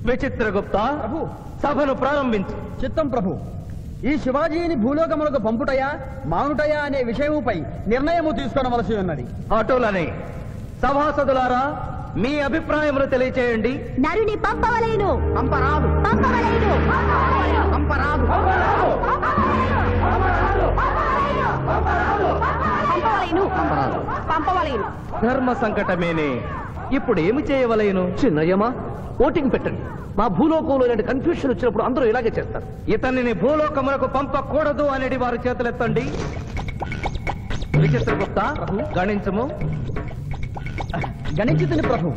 విచిత్రగుప్త ప్రభు సభను ప్రారంభించు. చిత్తం ప్రభు. ఈ శివాజీని భూలోకములకు పంపుటయా మానుటయా అనే విషయముపై నిర్ణయము తీసుకోవలసి ఉన్నది. అటులనే సభాసదులారా మీ అభిప్రాయములు తెలియచేయండి. నరుని పంపవలేను. పంపరాదు. పంపవలేను. పంపరాదు. పంపవలేను. పంపవలేను. ధర్మ సంకటమేనే. ఇప్పుడు ఏమి చేయవలేను? చిన్నయ్యమా ఓటింగ్ పెట్టండి. మా భూలోకంలో ఇలాంటి కన్ఫ్యూషన్ వచ్చినప్పుడు అందరూ ఇలాగే చేస్తారు. ఇతనిని భూలోకములకు పంపకూడదు అనేది వారి చేతులెత్తండి. విచిత్రగుప్త గణించము. గణించుతుని ప్రభు.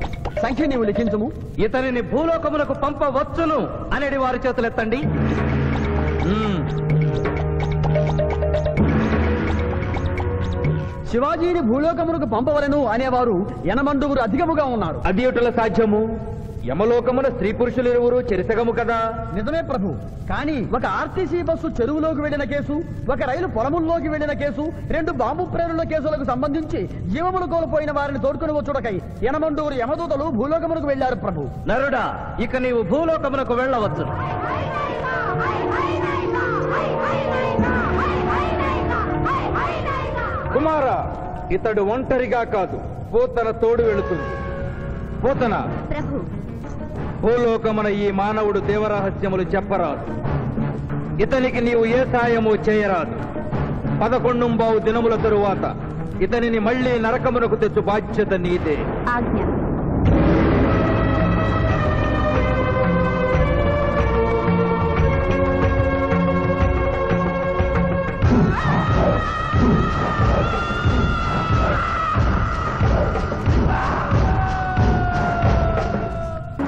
సంఖ్య నీవు లిఖించము. ఇతనిని భూలోకములకు పంపవచ్చును అనేది వారి చేతులెత్తండి. శివాజీని భూలోకములకు పంపవలను అనేవారు ఎనమండుగురు అధికముగా ఉన్నారు. అది ఎటుల సాధ్యము? యమలోకమున స్త్రీ పురుషులు ఇరువురు చెరిసగము కదా. నిజమే ప్రభు. కానీ ఒక ఆర్టీసీ బస్సు చెరువులోకి వెళ్లిన కేసు, ఒక రైలు పొలముల్లోకి వెళ్లిన కేసు, 2 బాంబు ప్రేరుల కేసులకు సంబంధించి జీవములు కోల్పోయిన వారిని తోడుకుని వచ్చుటకై ఎనమండూరు యమదూతలు భూలోకమునకు వెళ్లారు ప్రభు. నరుడా, ఇక నీవు భూలోకమునకు వెళ్ళవచ్చు. కుమార, ఇతడు ఒంటరిగా కాదు, పోతన తోడు వెళుతుంది. పోతన ప్రభు. భూలోకమున ఈ మానవుడు దేవరహస్యములు చెప్పరాదు. ఇతనికి నీవు ఏ సాయము చేయరాదు. 11 దినముల తరువాత ఇతనిని మళ్లీ నరకమునకు తెచ్చు బాధ్యత నీదే. ఆజ్ఞ.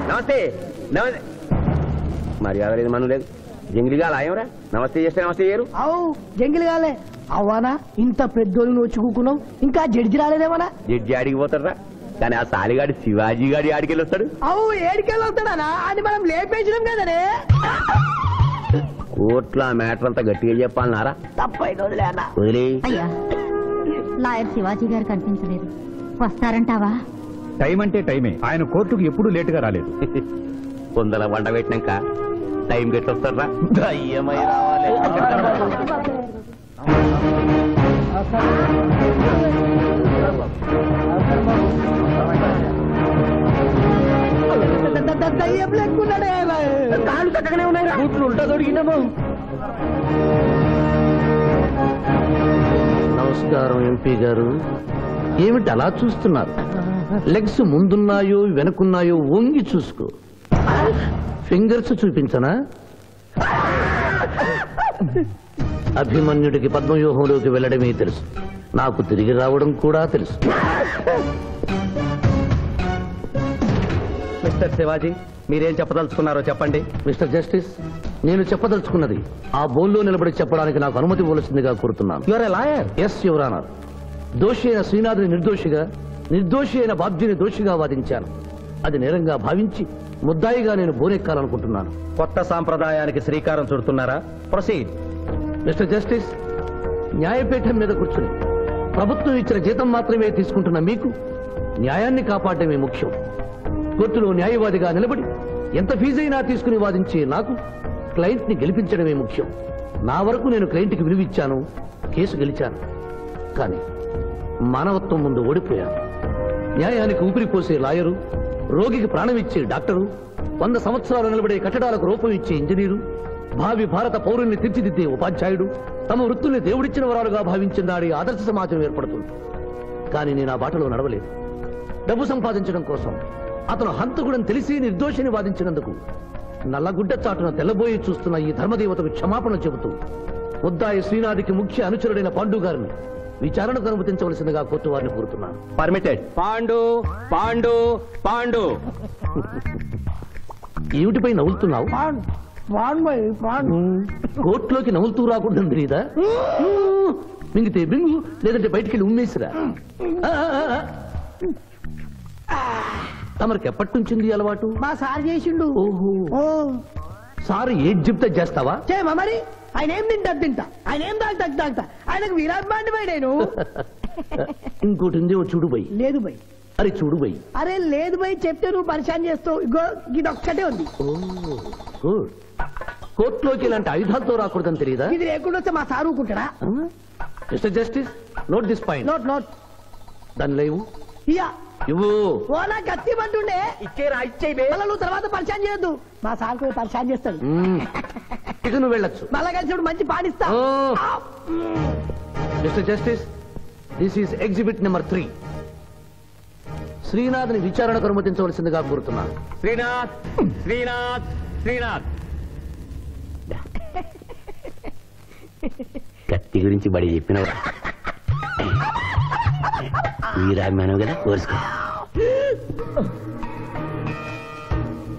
నమస్తే. మర్యాద లేదు, మనం లేదు. జంగిలిగా లాయంరా. నమస్తే చేస్తే నమస్తే చేయరు. అవు జంగిలిగాలే. అవ్వానా ఇంత పెద్దోళ్ళు వచ్చి కూకున్నావు, ఇంకా జడ్జి రాలేదేమన్నా? జడ్జి ఆడికి పోతారా? కానీ ఆ సాలిగాడి శివాజీ గాడి ఆడికి వెళ్ళొస్తాడు. అవు ఏడికెళ్ళి వస్తాడనా? అది మనం లేపేసినాం కదనే. కోర్టులో ఆ మ్యాటర్ అంతా గట్టిగా చెప్పాలన్నారా? తప్పైన వదిలేనా? వదిలే. అయ్యా, లాయర్ శివాజీ గారు కనిపించలేదు. వస్తారంటావా? టైం అంటే టైమే. ఆయన కోర్టుకు ఎప్పుడూ లేటుగా రాలేదు. కొందల వంట పెట్టినాక టైం గెట్టొస్తారా? దయ్యమై రావాలి. దయ్యం లేకున్నాడే. కాళ్ళు చక్కగానే ఉన్నాయి. కూతురు ఉంటా దొరికినాము. నమస్కారం ఎంపీ గారు. ఏమిటి అలా చూస్తున్నారు? లెగ్స్ ముందున్నాయో వెనుకున్నాయో వంగి చూసుకో. ఫింగర్స్ చూపించనా? అభిమన్యుడికి పద్మవ్యూహంలోకి వెళ్లడమే తెలుసు, నాకు తిరిగి రావడం కూడా తెలుసు. మిస్టర్ శివాజీ, మీరేం చెప్పదలుచుకున్నారో చెప్పండి. మిస్టర్ జస్టిస్, నేను చెప్పదలుచుకున్నది ఆ బోన్లో నిలబడి చెప్పడానికి నాకు అనుమతి ఇవ్వవలసిందిగా కోరుతున్నాను. You're a lawyer. Yes your honour. దోషి అయిన శ్రీనాథుని నిర్దోషిగా, నిర్దోషి అయిన బాబ్జీని దోషిగా వాదించాను. అది నేరంగా భావించి ముద్దాయిగా నేను బోనెక్కాలనుకుంటున్నాను. కొత్త సాంప్రదాయానికి శ్రీకారం చుడుతున్నారా? ప్రొసీడ్. మిస్టర్ జస్టిస్, న్యాయపీఠం మీద కూర్చుని ప్రభుత్వం ఇచ్చిన జీతం మాత్రమే తీసుకుంటున్న మీకు న్యాయాన్ని కాపాడటమే ముఖ్యం. కోర్టులో న్యాయవాదిగా నిలబడి ఎంత ఫీజైనా తీసుకుని వాదించే నాకు క్లయింట్ ని గెలిపించడమే ముఖ్యం. నా వరకు నేను క్లయింట్కి విలువిచ్చాను, కేసు గెలిచాను. కానీ మానవత్వం ముందు ఓడిపోయాను. న్యాయానికి ఊపిరిపోసే లాయరు, రోగికి ప్రాణం ఇచ్చే డాక్టరు, 100 సంవత్సరాలు నిలబడే కట్టడాలకు రూపం ఇచ్చే ఇంజనీరు, భావి భారత పౌరుల్ని తీర్చిదిద్దే ఉపాధ్యాయుడు తమ వృత్తుల్ని దేవుడిచ్చిన వరాలుగా భావించిన నాడి ఆదర్శ సమాజం ఏర్పడుతుంది. కానీ నేను ఆ బాటలో నడవలేదు. డబ్బు సంపాదించడం కోసం అతను హంతకుడని తెలిసి నిర్దోషిని వాదించినందుకు నల్లగుడ్డ చాటున తెల్లబోయి చూస్తున్న ఈ ధర్మదేవతకు క్షమాపణ చెబుతూ ముద్దాయి శ్రీనాథికి ముఖ్య అనుచరుడైన పాండు గారిని విచారణకు అనుమతించవలసిందిగా కోర్టు వారిని కోరుతున్నాను. పర్మిటెడ్. పాండు పాండు పాండు. ఏమిటిపై నవ్వులుతున్నావు? కోర్టులోకి నవ్వులుతూ రాకుండా తెలీదా? మింగితే బింగు, లేదంటే బయటికి వెళ్ళి ఉమ్మేసిరా. తమరికి ఎప్పటి నుంచింది అలవాటు? మా సార్ చేసిండు. ఓహో, సార్ ఏది చెప్తే చేస్తావా? చేయమా మరి. ఆయన ఏం తింటా, ఆయన ఏం తాగుతా, ఆయనకు విరాట్ బాండి పోయి నేను. ఇంకోటి ఉంది, చూడు పోయి. లేదు పోయి. అరే చూడు బై. అరే లేదు పోయి చెప్తే నువ్వు పరిశాన్ చేస్తావు. ఇగో ఇది ఒక్కటే ఉంది. గుడ్. కోర్టులోకి ఇలాంటి ఆయుధాలతో రాకూడదని తెలియదా? ఇది లేకుండా వస్తే మా సార్ ఊరుకుంటాడా? Mister justice, note this point. Note note. దాని లేవు ఇయ్యా ఇవ్వు. ఓ నా కత్తి పంటుండే మళ్ళా నువ్వు తర్వాత పరిశాన్ చేయొద్దు. మా సార్ కూడా పరిశాన్ చేస్తాడు. ఇక నువ్వు వెళ్ళొచ్చు. మళ్ళా కలిసి మంచి పాడిస్తా. Mister justice, this is exhibit number 3. శ్రీనాథ్ని విచారణకు అనుమతించవలసిందిగా కోరుతున్నాను. శ్రీనాథ్ శ్రీనాథ్ శ్రీనాథ్ కత్తి గురించి బడి చెప్పినవా? వీరాభిమానం కదా, కోరుసుకో.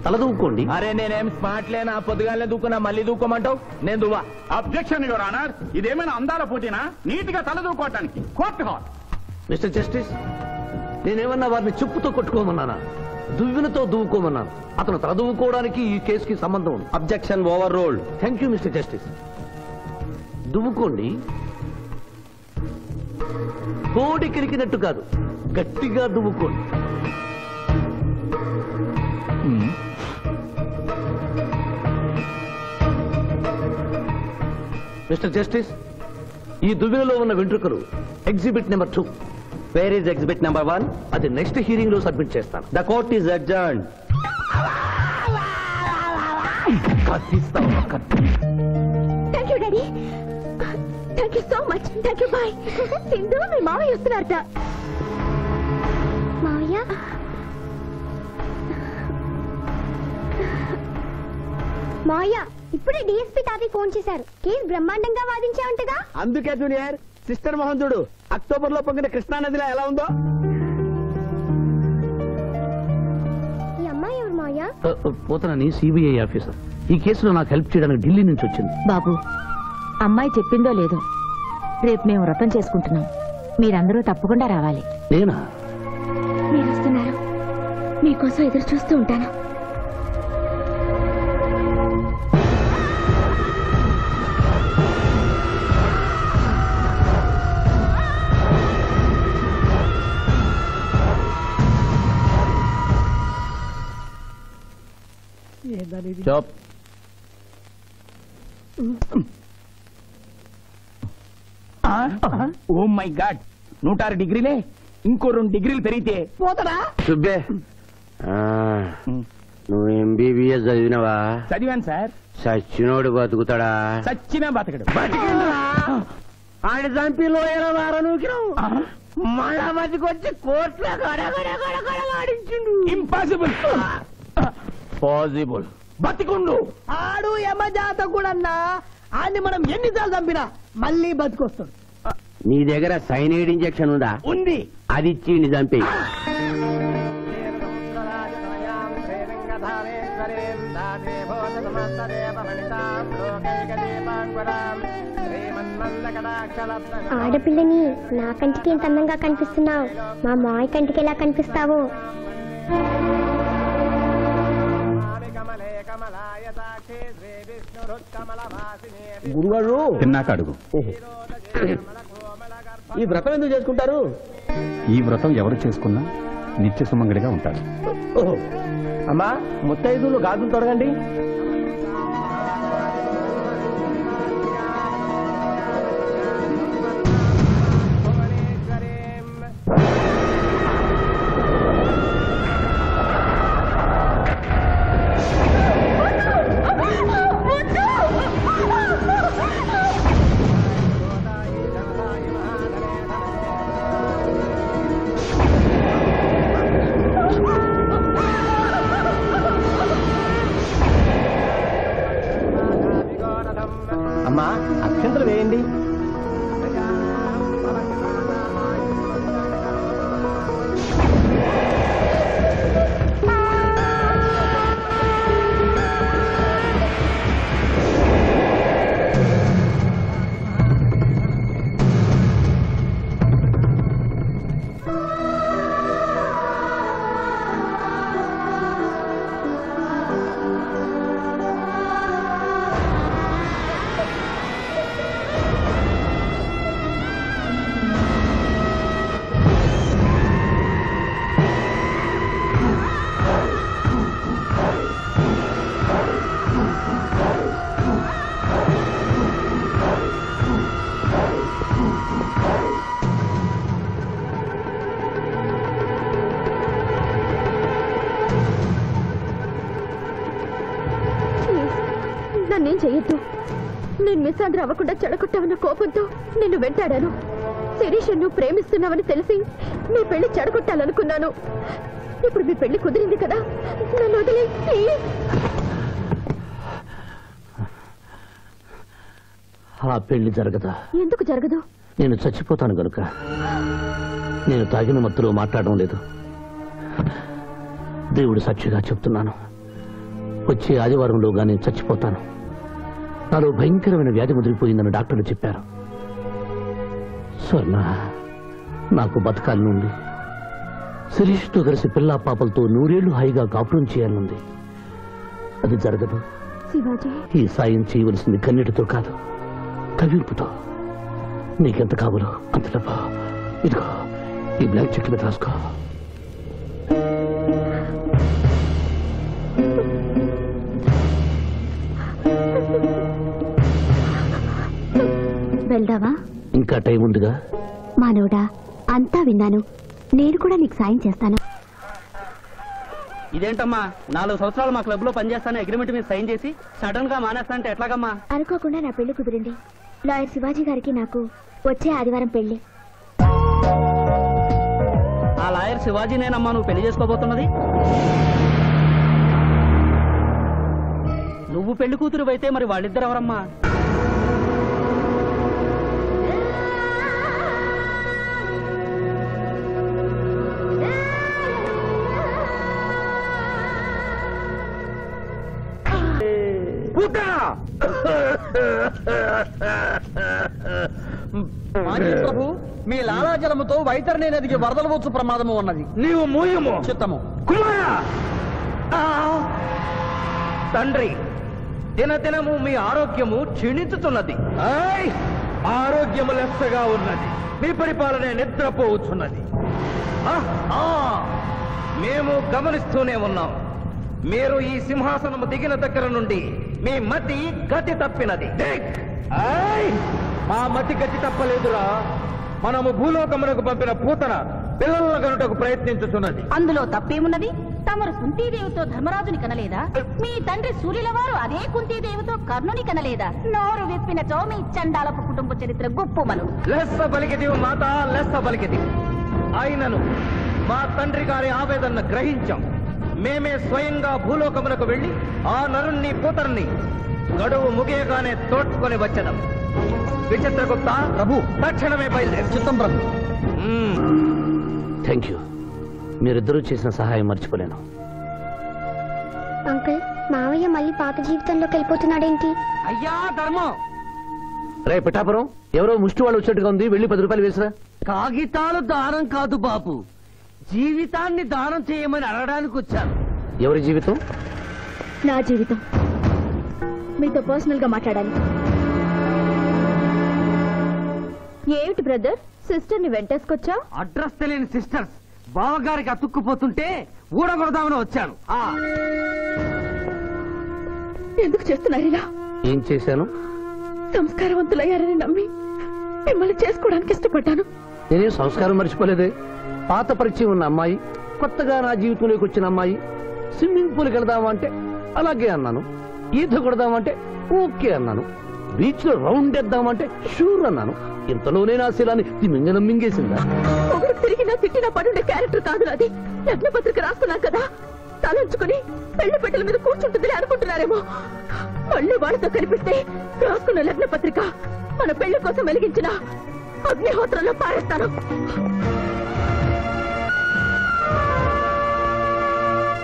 తలదూక్కోండి. అరే నేనేం స్మార్ట్ లేనా? పొద్దుగానే దూకున్నా, మళ్ళీ దూకోమంటావు? నేను దువ్వా. Objection your honour. ఇదేమైనా అందాల పోటీనా? నీట్ గా తలదూకోవటానికి కోర్టు హాల్. మిస్టర్ జస్టిస్, నేనేమన్నా వారిని చెప్పుతో కొట్టుకోమన్నానా? దువ్వినతో దువ్వుకోమన్నాను. అతను తల దువ్వుకోవడానికి ఈ కేసుకి సంబంధం ఉంది. Objection overruled. Thank you mister justice. దువ్వుకోండి. కోడి కిరికినట్టు కాదు, గట్టిగా దువ్వుకోండి. మిస్టర్ జస్టిస్, ఈ దువ్వెనలో ఉన్న వెంట్రుకలు exhibit number 2. Where is exhibit number 1? అది నెక్స్ట్ హియరింగ్ లో సబ్మిట్ చేస్తాను. The court is adjourned. Thank you daddy. Thank you so much. Thank you. Bye. Sindhu మీ మావయ్య వస్తున్నారట. మావయ్య మావయ్య ఇప్పుడే డిఎస్పీ తాతయ్య ఫోన్ చేశారు. కేసు బ్రహ్మాండంగా వాదించావంటగా. అందుకే జూనియర్ సిస్టర్ మోహన్ చూడు అక్టోబర్ లో పొంగిన కృష్ణానదిలో ఎలా ఉందో. ఈ అమ్మాయి ఎవరు మావయ్య? పోతనని సిబిఐ ఆఫీసర్. ఈ కేసులో నాకు హెల్ప్ చేయడానికి ఢిల్లీ నుంచి వచ్చింది. బాబు, అమ్మాయి చెప్పిందో లేదో, రేపు మేము వ్రతం చేసుకుంటున్నాం. మీరందరూ తప్పకుండా రావాలి. నేనా? మీరు వస్తున్నారు. మీకోసం ఎదురు చూస్తూ ఉంటాను. చాప్. ఓ మై గాడ్, 106 డిగ్రీలే. ఇంకో 2 డిగ్రీలు పెరిగితే పోతాడా? సుబ్బే, నువ్వు ఎంబీబీఎస్ చదివినవా? చదివాను సార్. సచ్చినోడు బతుకుతాడా? చచ్చినా బతకడు. ఆయన చంపి లోయల మళ్ళా బతికొచ్చి కోర్టులో ఆడించిండు. ఇంపాసిబుల్. పాసిబుల్. బతికుండు. ఆడు యమజాత కూడా ఆడిని మనం ఎన్నిసార్లు చంపినా మళ్ళీ బతికొస్తాడు. నీ దగ్గర సైనైడ్ ఇంజెక్షన్ ఉందా? ఉంది. అది ఇచ్చిండి చంపి. ఆడపిల్లని నా కంటికి ఎంత అందంగా కనిపిస్తున్నావు, మా మాయ కంటికి ఎలా కనిపిస్తావు? గురుగారు తిన్నాక అడుగు. ఈ వ్రతం ఎందుకు చేసుకుంటారు? ఈ వ్రతం ఎవరు చేసుకున్నా నిత్య సుమంగడిగా ఉంటారు. అమ్మా, ముత్తైదులు గాజులు తొడగండి. అమ్మా, అక్షంతలు వేయండి. నన్నేం చెయ్యొద్దు. నేను మిస్సాంధ్ర అవ్వకుండా చెడగొట్టావన్న కోపంతో నిన్ను వెంటాడాను. శిరీష్ నువ్వు ప్రేమిస్తున్నావని తెలిసి నీ పెళ్లి చెడగొట్టాలనుకున్నాను. ఇప్పుడు మీ పెళ్లి కుదిరింది కదా, నన్ను వదిలే ప్లీజ్. ఆ పెళ్లి జరగదా? ఎందుకు జరగదు? నేను చచ్చిపోతాను గనుక. నేను తాగిన మత్తులో మాట్లాడడం లేదు. దేవుడు సాక్షిగా చెప్తున్నాను, వచ్చే ఆదివారంలోగా నేను చచ్చిపోతాను. నాలో భయంకరమైన వ్యాధి ముదిరిపోయిందని డాక్టర్లు చెప్పారు. స్వర్ణ, నాకు బతకాలనుంది. శిరీష్తో కలిసి పిల్లా పాపలతో 100 ఏళ్లు హాయిగా కాపురం చేయాలనుంది. అది జరగదు. శివాజీ, ఈ సాయం చేయవలసింది కన్నీటితో కాదు, కవింపుతో. నీకెంత కావాలో అంత డబ్బా ఇదిగో, ఈ బ్లాక్ చెక్ మీద రాసుకో. వెళ్దావా? ఇంకా టైం ఉందిగా. మానవుడా, అంతా విన్నాను. నేను కూడా నీకు సాయం చేస్తాను. ఇదేంటమ్మా, 4 సంవత్సరాలు మా క్లబ్ లో పనిచేస్తాను అగ్రిమెంట్ మీద సైన్ చేసి సడన్ గా మానేస్తా అంటే ఎట్లాగమ్మా? అనుకోకుండా నా పెళ్లి కుదిరింది. లాయర్ శివాజీ గారికి నాకు వచ్చే ఆదివారం పెళ్లి. ఆ లాయర్ శివాజీనేనమ్మా నువ్వు పెళ్లి చేసుకోబోతున్నది? నువ్వు పెళ్లి కూతురు అయితే మరి వాళ్ళిద్దరు ఎవరమ్మా? ప్రభు, మీ లాలాజలముతో వైతరణి నదికి వరదలు వచ్చు ప్రమాదము ఉన్నది. నీవు మూయము. చిత్తము. కుమారా! తండ్రి, దినదినము మీ ఆరోగ్యము క్షీణించుతున్నది. ఆరోగ్యము లెస్సగా ఉన్నది. మీ పరిపాలనే నిద్రపోవచ్చున్నది. మేము గమనిస్తూనే ఉన్నాం. మీరు ఈ సింహాసనము దిగిన దగ్గర నుండి మీ మతి గతి తప్పినది. మా మతి గతి తప్పలేదురా. మనము భూలోకమునకు పంపిన పూతన పిల్లల గనుటకు ప్రయత్నించుతున్నది. అందులో తప్పేమున్నది? తమరు కుంతీదేవితో ధర్మరాజుని కనలేదా? మీ తండ్రి సూర్యుల వారు అదే కుంతీదేవితో కర్ణుని కనలేదా? నోరు విప్పినచో మీ చండాలపు కుటుంబ చరిత్ర గొప్పమను. లెస్స పలికిది మాత, లెస్స పలికిది. అయినను మా తండ్రి గారి ఆవేదన గ్రహించాం. మేమే స్వయంగా భూలోకమునకు వెళ్లి ఆ నరుణ్ణి పూతర్ని గడువు ముగియగానే తోడ్కొని వచ్చడం. విచిత్రగుప్త ప్రభు, తక్షణమే బయలుదేరు. చిత్తం ప్రభు. Thank you. మీరిద్దరూ చేసిన సహాయం మర్చిపోలేను. అంకుల్, మావయ్య మళ్ళీ పాత జీవితంలోకి వెళ్ళిపోతున్నాడేంటి? అయ్యా ధర్మం. రే పిఠాపురం, ఎవరో ముష్టి వాళ్ళు వచ్చేట్టుగా ఉంది, వెళ్ళి 10 రూపాయలు వేసిరా. కాగితాలు దానం కాదు బాబు, జీవితాన్ని దానం చేయమని అడగడానికి వచ్చాను. ఎవరి జీవితం? నా జీవితం. మీతో పర్సనల్ గా మాట్లాడాలి. ఏమిటి బ్రదర్, సిస్టర్ ని వెంటేసుకొచ్చా? అడ్రస్ తెలియని సిస్టర్స్ బావగారికి అతుక్కుపోతుంటే ఊడగొడదామని వచ్చాను. ఎందుకు చేస్తున్నారు ఇలా? ఏం చేశాను? సంస్కారవంతులయ్యారని నమ్మి మిమ్మల్ని చేసుకోవడానికి ఇష్టపడ్డాను. నేనేం సంస్కారం మర్చిపోలేదే. పాత పరిచయం ఉన్న అమ్మాయి, కొత్తగా నా జీవితంలోకి వచ్చిన అమ్మాయి. స్విమ్మింగ్ పూల్కి వెళదామంటే అలాగే అన్నాను. ఈత కొడదామంటే ఓకే అన్నాను. బీచ్ లో రౌండ్ వేద్దామంటే షూర్ అన్నాను. ఇంతలోనే నా శీలాన్ని తిమింగనం మింగేసిందా? ఒకరు తిరిగినా తిట్టినా పడుండే క్యారెక్టర్ కాదు అది. లగ్న పత్రిక రాస్తున్నాం కదా, తలంచుకుని పెళ్లి పెట్టెల మీద కూర్చుంటుంది అనుకుంటున్నారేమో. మళ్ళీ వాళ్ళతో కనిపిస్తే రాసుకున్న లగ్న పత్రిక మన పెళ్లి కోసం వెలిగించిన అగ్నిహోత్రంలో పారేస్తాను.